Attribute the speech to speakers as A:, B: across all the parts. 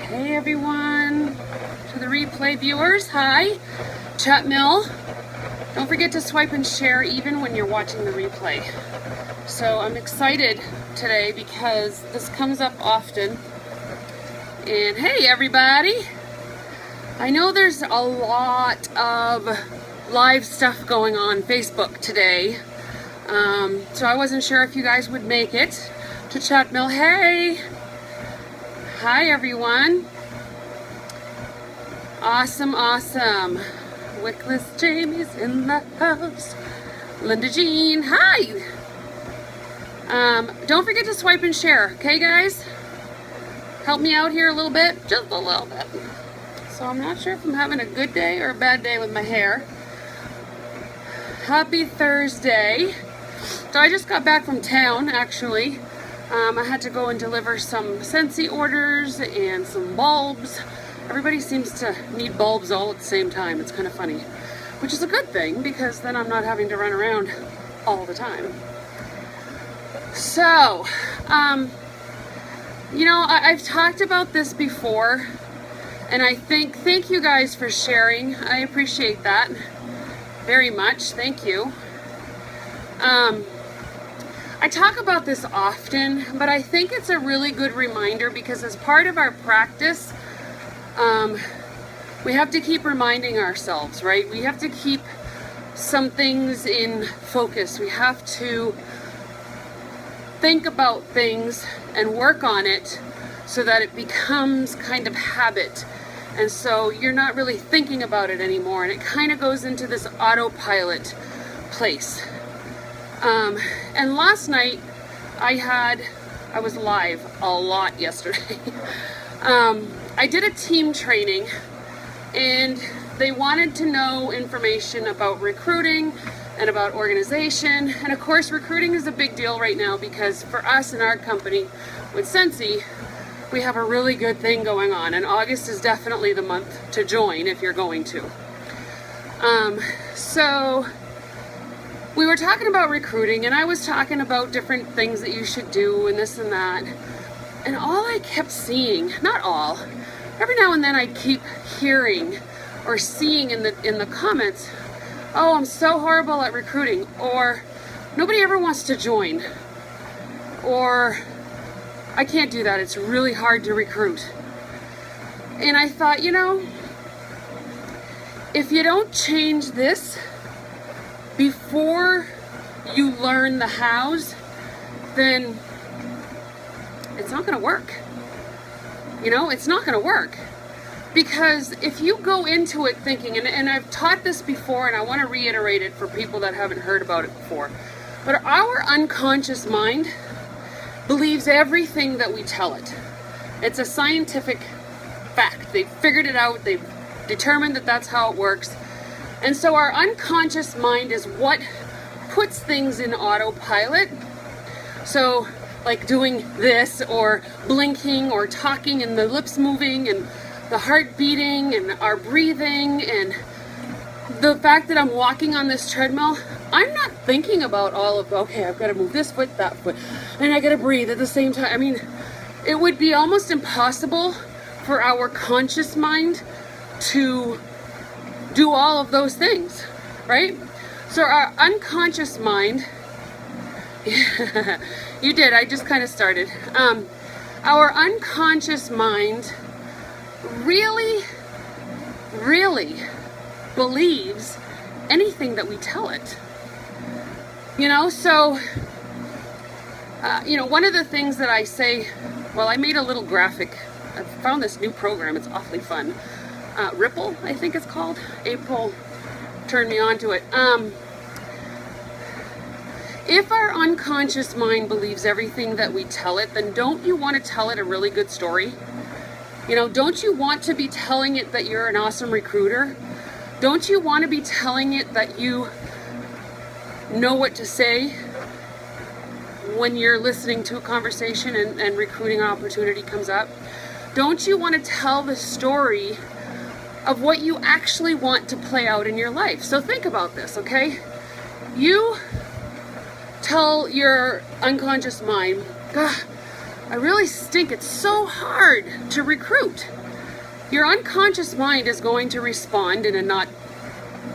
A: Hey everyone, to the replay viewers, hi. Chat Mill, don't forget to swipe and share even when you're watching the replay. So I'm excited today because this comes up often. And hey everybody, I know there's a lot of live stuff going on Facebook today. So I wasn't sure if you guys would make it to Chat Mill. Hey! Hi everyone. Awesome, awesome. Wickless Jamie's in the house. Linda Jean, hi! Don't forget to swipe and share, okay guys? Help me out here a little bit, just a little bit. So I'm not sure if I'm having a good day or a bad day with my hair. Happy Thursday. So I just got back from town, actually. I had to go and deliver some Scentsy orders and some bulbs. Everybody seems to need bulbs all at the same time. It's kind of funny, which is a good thing because then I'm not having to run around all the time. So, you know, I've talked about this before, and thank you guys for sharing. I appreciate that very much. Thank you. I talk about this often, but I think it's a really good reminder because as part of our practice, we have to keep reminding ourselves, right? We have to keep some things in focus. We have to think about things and work on it so that it becomes kind of habit. And so you're not really thinking about it anymore, and it kind of goes into this autopilot place. And last night I was live a lot yesterday. I did a team training and they wanted to know information about recruiting and about organization. And of course, recruiting is a big deal right now because for us in our company with Scentsy, we have a really good thing going on, and August is definitely the month to join if you're going to. So we were talking about recruiting, and I was talking about different things that you should do and this and that. And all I kept seeing, not all, every now and then I keep hearing or seeing in the comments, oh, I'm so horrible at recruiting, or nobody ever wants to join, or I can't do that, it's really hard to recruit. And I thought, you know, if you don't change this before you learn the hows, then it's not going to work. You know, it's not going to work. Because if you go into it thinking, and I've taught this before and I want to reiterate it for people that haven't heard about it before, but our unconscious mind believes everything that we tell it. It's a scientific fact. They've figured it out. They've determined that that's how it works. And so our unconscious mind is what puts things in autopilot. So like doing this or blinking or talking and the lips moving and the heart beating and our breathing and the fact that I'm walking on this treadmill, I'm not thinking about all of, okay, I've got to move this foot, that foot, and I got to breathe at the same time. I mean, it would be almost impossible for our conscious mind to do all of those things, right? So our unconscious mind, you did, I just kind of started. Our unconscious mind really believes anything that we tell it. You know, so, you know, one of the things that I say, well, I made a little graphic. I found this new program, it's awfully fun. Ripple, I think it's called. April turned me on to it. If our unconscious mind believes everything that we tell it, then don't you want to tell it a really good story? You know, don't you want to be telling it that you're an awesome recruiter? Don't you want to be telling it that you know what to say when you're listening to a conversation and recruiting opportunity comes up? Don't you want to tell the story of what you actually want to play out in your life? So think about this, okay? You tell your unconscious mind, I really stink. It's so hard to recruit. Your unconscious mind is going to respond in a not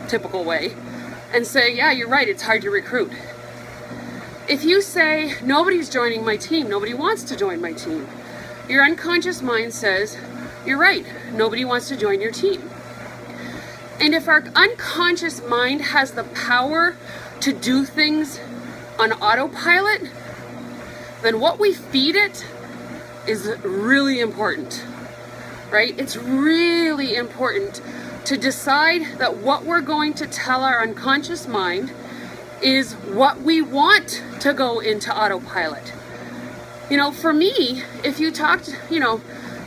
A: typical way and say, yeah, you're right, it's hard to recruit. If you say, nobody's joining my team, nobody wants to join my team, your unconscious mind says, you're right, nobody wants to join your team. And if our unconscious mind has the power to do things on autopilot, then what we feed it is really important, right? It's really important to decide that what we're going to tell our unconscious mind is what we want to go into autopilot. You know, for me, if you talked,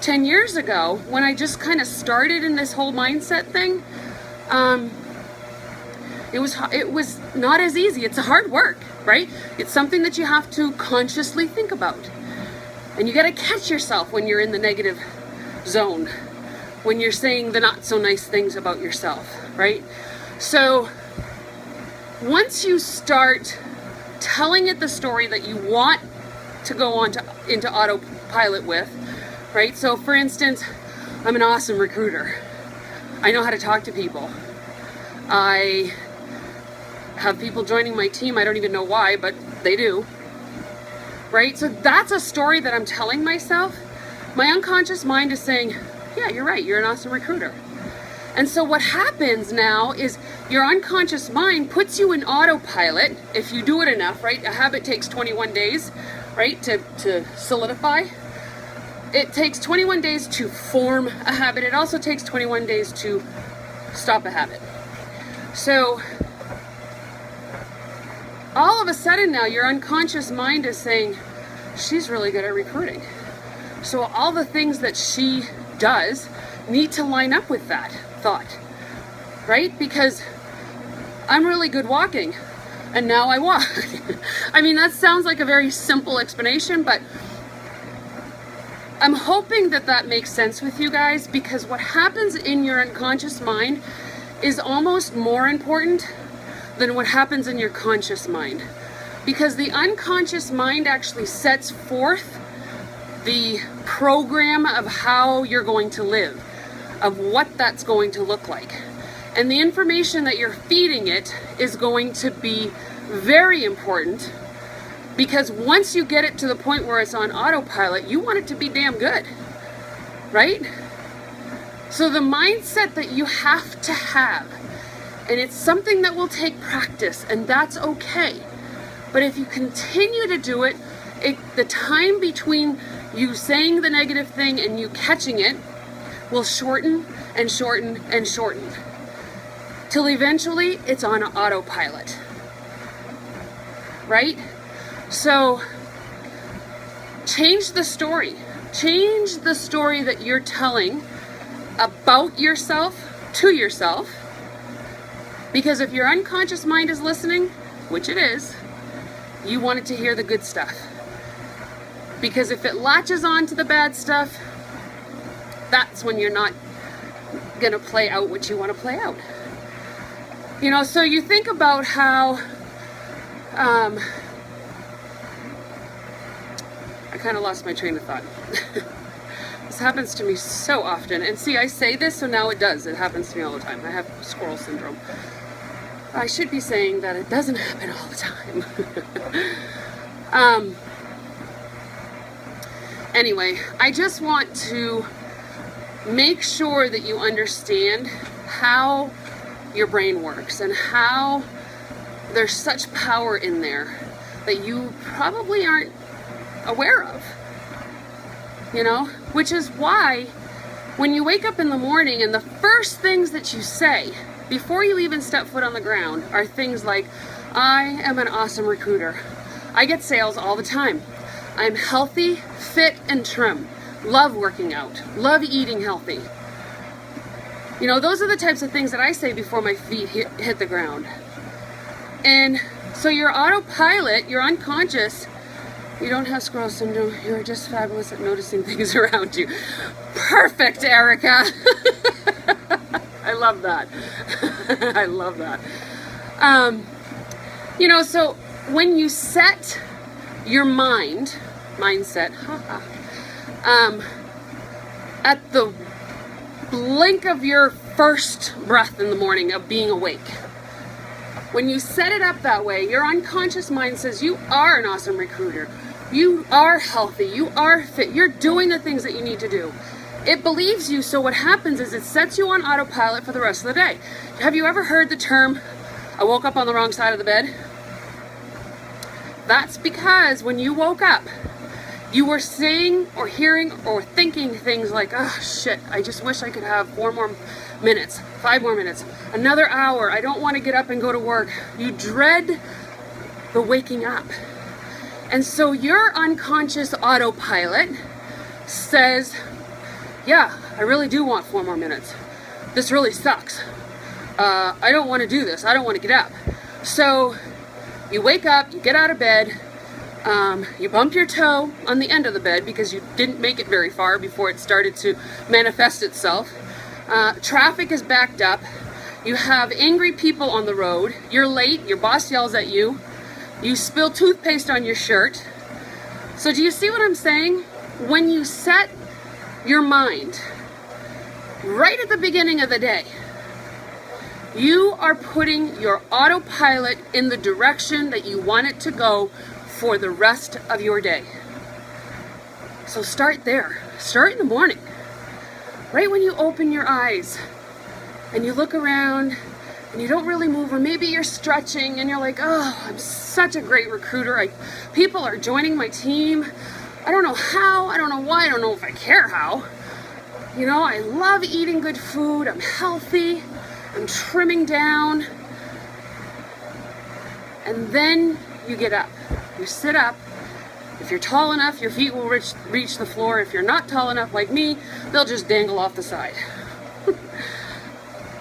A: 10 years ago, when I just kind of started in this whole mindset thing, it was not as easy. It's a hard work, right? It's something that you have to consciously think about. And you got to catch yourself when you're in the negative zone, when you're saying the not so nice things about yourself, right? So once you start telling it the story that you want to go on into autopilot with, right? So for instance, I'm an awesome recruiter. I know how to talk to people. I have people joining my team. I don't even know why, but they do. Right? So that's a story that I'm telling myself. My unconscious mind is saying, yeah, you're right. You're an awesome recruiter. And so what happens now is your unconscious mind puts you in autopilot if you do it enough, right? A habit takes 21 days, right, to solidify. It takes 21 days to form a habit. It also takes 21 days to stop a habit. So all of a sudden now your unconscious mind is saying, she's really good at recruiting. So all the things that she does need to line up with that thought, right? Because I'm really good walking and now I walk. I mean, that sounds like a very simple explanation, but I'm hoping that that makes sense with you guys, because what happens in your unconscious mind is almost more important than what happens in your conscious mind. Because the unconscious mind actually sets forth the program of how you're going to live, of what that's going to look like. And the information that you're feeding it is going to be very important, because once you get it to the point where it's on autopilot, you want it to be damn good, right? So the mindset that you have to have, and it's something that will take practice, and that's okay. But if you continue to do it, the time between you saying the negative thing and you catching it will shorten and shorten and shorten, till eventually it's on autopilot, right? So change the story. Change the story that you're telling about yourself to yourself. Because if your unconscious mind is listening, which it is, you want it to hear the good stuff. Because if it latches on to the bad stuff, that's when you're not going to play out what you want to play out. So you think about how I kind of lost my train of thought. This happens to me so often. And see, I say this, so now it does. It happens to me all the time. I have squirrel syndrome. I should be saying that it doesn't happen all the time. Anyway, I just want to make sure that you understand how your brain works and how there's such power in there that you probably aren't aware of, which is why when you wake up in the morning and the first things that you say before you even step foot on the ground are things like, I am an awesome recruiter. I get sales all the time. I'm healthy, fit, and trim. Love working out. Love eating healthy. Those are the types of things that I say before my feet hit the ground. And so your autopilot, your unconscious, you don't have squirrel syndrome. You're just fabulous at noticing things around you. Perfect, Erica. I love that. I love that. So when you set your mind mindset, at the blink of your first breath in the morning of being awake. When you set it up that way, your unconscious mind says you are an awesome recruiter. You are healthy. You are fit. You're doing the things that you need to do. It believes you, so what happens is it sets you on autopilot for the rest of the day. Have you ever heard the term, I woke up on the wrong side of the bed? That's because when you woke up, you were saying or hearing or thinking things like, oh shit, I just wish I could have 4 more minutes, 5 more minutes, another hour. I don't want to get up and go to work. You dread the waking up. And so your unconscious autopilot says, yeah, I really do want 4 more minutes. This really sucks. I don't want to do this. I don't want to get up. So you wake up, you get out of bed, you bump your toe on the end of the bed because you didn't make it very far before it started to manifest itself. Traffic is backed up. You have angry people on the road. You're late. Your boss yells at you. You spill toothpaste on your shirt. So do you see what I'm saying? When you set your mind right at the beginning of the day, you are putting your autopilot in the direction that you want it to go for the rest of your day. So start there. Start in the morning. Right when you open your eyes and you look around and you don't really move, or maybe you're stretching and you're like, oh, I'm such a great recruiter. People are joining my team. I don't know how, I don't know why, I don't know if I care how. You know, I love eating good food. I'm healthy. I'm trimming down. And then you get up. You sit up. If you're tall enough, your feet will reach the floor. If you're not tall enough like me, they'll just dangle off the side.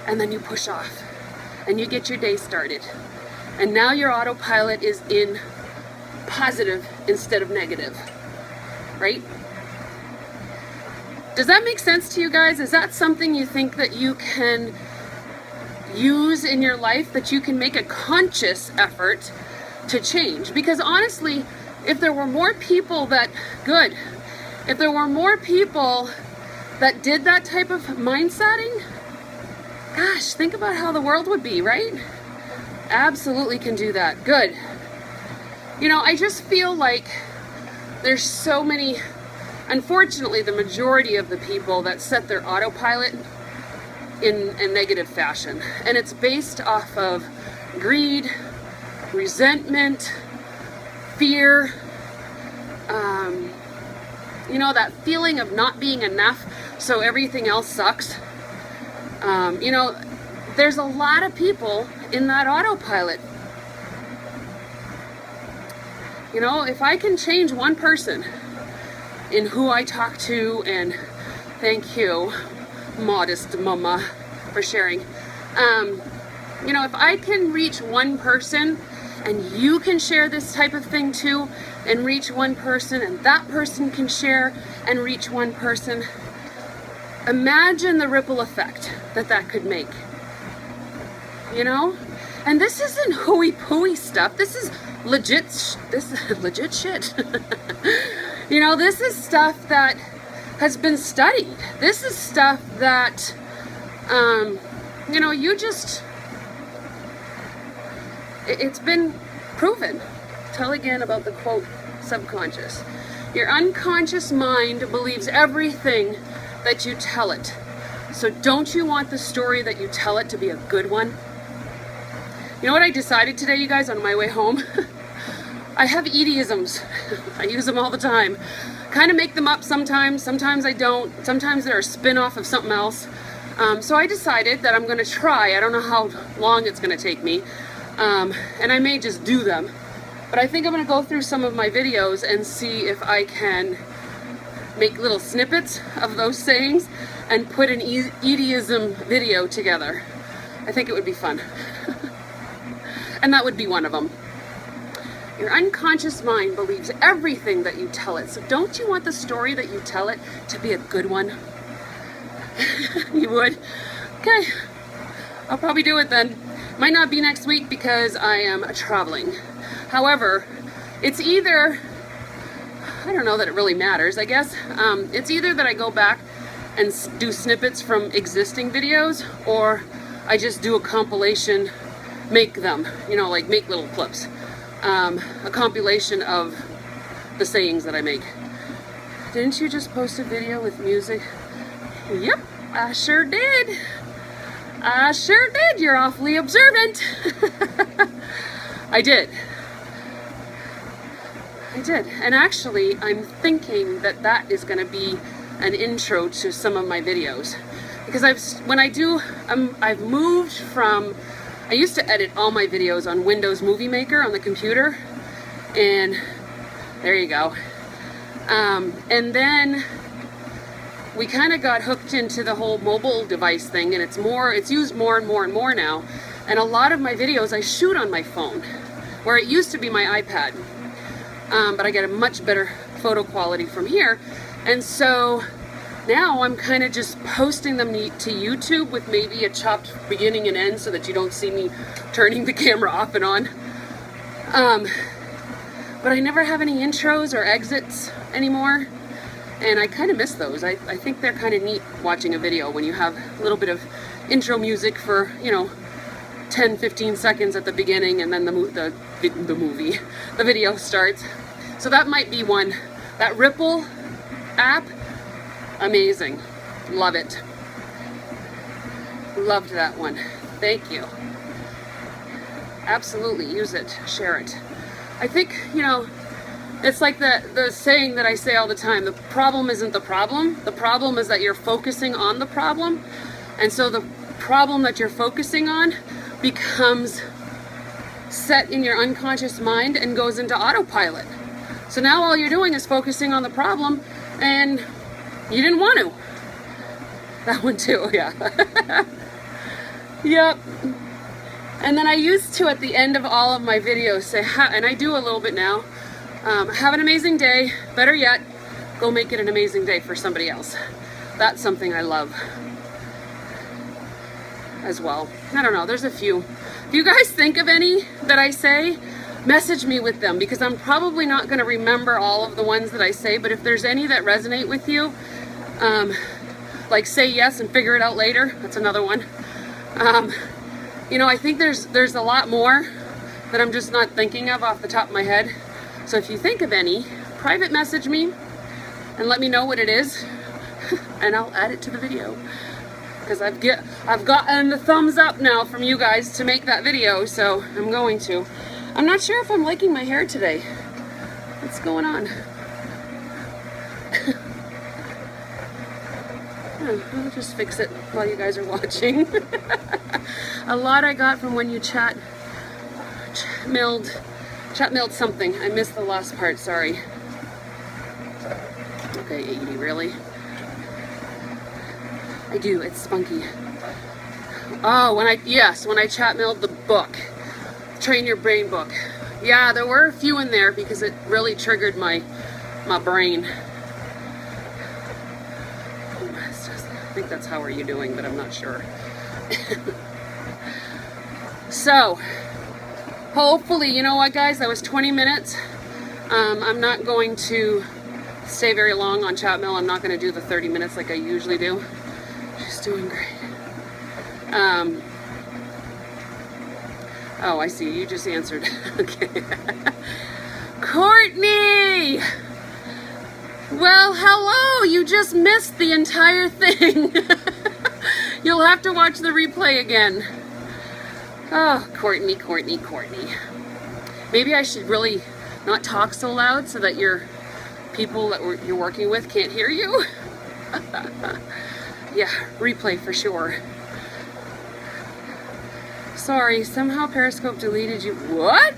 A: And then you push off. And you get your day started. And now your autopilot is in positive instead of negative. Right? Does that make sense to you guys? Is that something you think that you can use in your life, that you can make a conscious effort to change? Because honestly, if there were more people that did that type of mindsetting, gosh, think about how the world would be, right? Absolutely can do that. Good. You know, I just feel like there's so many, unfortunately, the majority of the people that set their autopilot in a negative fashion. And it's based off of greed, resentment, fear, you know, that feeling of not being enough, so everything else sucks. You know, there's a lot of people in that autopilot. You know, if I can change one person in who I talk to, and thank you, modest mama, for sharing. You know, if I can reach one person, and you can share this type of thing too, and reach one person, and that person can share and reach one person, imagine the ripple effect that could make. You know? And this isn't hooey-pooey stuff. This is legit shit. You know, this is stuff that has been studied. This is stuff that, you know, it's been proven. Tell again about the quote, subconscious. Your unconscious mind believes everything that you tell it. So don't you want the story that you tell it to be a good one? You know what I decided today, you guys, on my way home? I have Edieisms. I use them all the time. Kind of make them up sometimes. Sometimes I don't. Sometimes they're a spin-off of something else. So I decided that I'm going to try. I don't know how long it's going to take me. And I may just do them. But I think I'm going to go through some of my videos and see if I can make little snippets of those sayings and put an Edieism video together. I think it would be fun. And that would be one of them. Your unconscious mind believes everything that you tell it. So don't you want the story that you tell it to be a good one? You would? Okay. I'll probably do it then. Might not be next week because I am traveling. However, it's either I don't know that it really matters, I guess. It's either that I go back and do snippets from existing videos, or I just do a compilation, make them, you know, like make little clips. A compilation of the sayings that I make. Didn't you just post a video with music? Yep, I sure did. I sure did. You're awfully observant. I did. And actually, I'm thinking that that is going to be an intro to some of my videos. Because I've moved from, I used to edit all my videos on Windows Movie Maker on the computer. And there you go. And then we kind of got hooked into the whole mobile device thing, and it's used more and more and more now. And a lot of my videos I shoot on my phone, where it used to be my iPad. But I get a much better photo quality from here. And so now I'm kind of just posting them to YouTube with maybe a chopped beginning and end so that you don't see me turning the camera off and on. But I never have any intros or exits anymore. And I kind of miss those. I think they're kind of neat watching a video when you have a little bit of intro music for, you know, 10-15 seconds at the beginning, and then the video starts. So that might be one. That Ripple app, amazing. Love it. Loved that one. Thank you. Absolutely, use it, share it. I think, you know, it's like the saying that I say all the time, the problem isn't the problem. The problem is that you're focusing on the problem. And so the problem that you're focusing on becomes set in your unconscious mind and goes into autopilot. So now all you're doing is focusing on the problem, and you didn't want to. That one too, yeah. Yep. And then I used to, at the end of all of my videos, say, and I do a little bit now, have an amazing day. Better yet, go make it an amazing day for somebody else. That's something I love as well. I don't know, there's a few. If you guys think of any that I say, message me with them, because I'm probably not going to remember all of the ones that I say, but if there's any that resonate with you, like say yes and figure it out later, that's another one. You know, I think there's a lot more that I'm just not thinking of off the top of my head. So if you think of any, private message me and let me know what it is, and I'll add it to the video. Because I've gotten the thumbs up now from you guys to make that video, so I'm going to. I'm not sure if I'm liking my hair today. What's going on? I'll just fix it while you guys are watching. A lot I got from when you chat mailed something. I missed the last part, sorry. Okay, Edie, really? I do, it's spunky. Oh, when I chat mailed the book, Train Your Brain book. Yeah, there were a few in there because it really triggered my brain. I think that's how are you doing, but I'm not sure. So, hopefully, you know what guys, that was 20 minutes. I'm not going to stay very long on chat mail. I'm not going to do the 30 minutes like I usually do. She's doing great. Oh, I see. You just answered. Okay. Courtney! Well, hello! You just missed the entire thing. You'll have to watch the replay again. Oh, Courtney. Maybe I should really not talk so loud so that your people that you're working with can't hear you. Yeah, replay for sure. Sorry, somehow Periscope deleted you. What?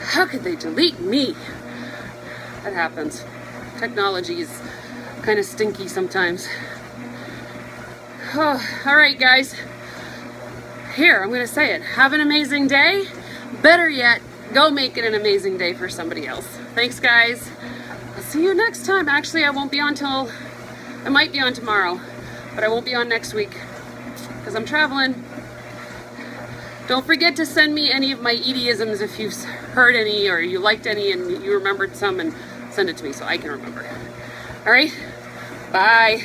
A: How could they delete me? That happens. Technology is kind of stinky sometimes. Oh, all right, guys. Here, I'm going to say it. Have an amazing day. Better yet, go make it an amazing day for somebody else. Thanks, guys. I'll see you next time. Actually, I won't be on till... I might be on tomorrow, but I won't be on next week because I'm traveling. Don't forget to send me any of my Edieisms if you've heard any or you liked any and you remembered some and Send it to me so I can remember. All right, bye.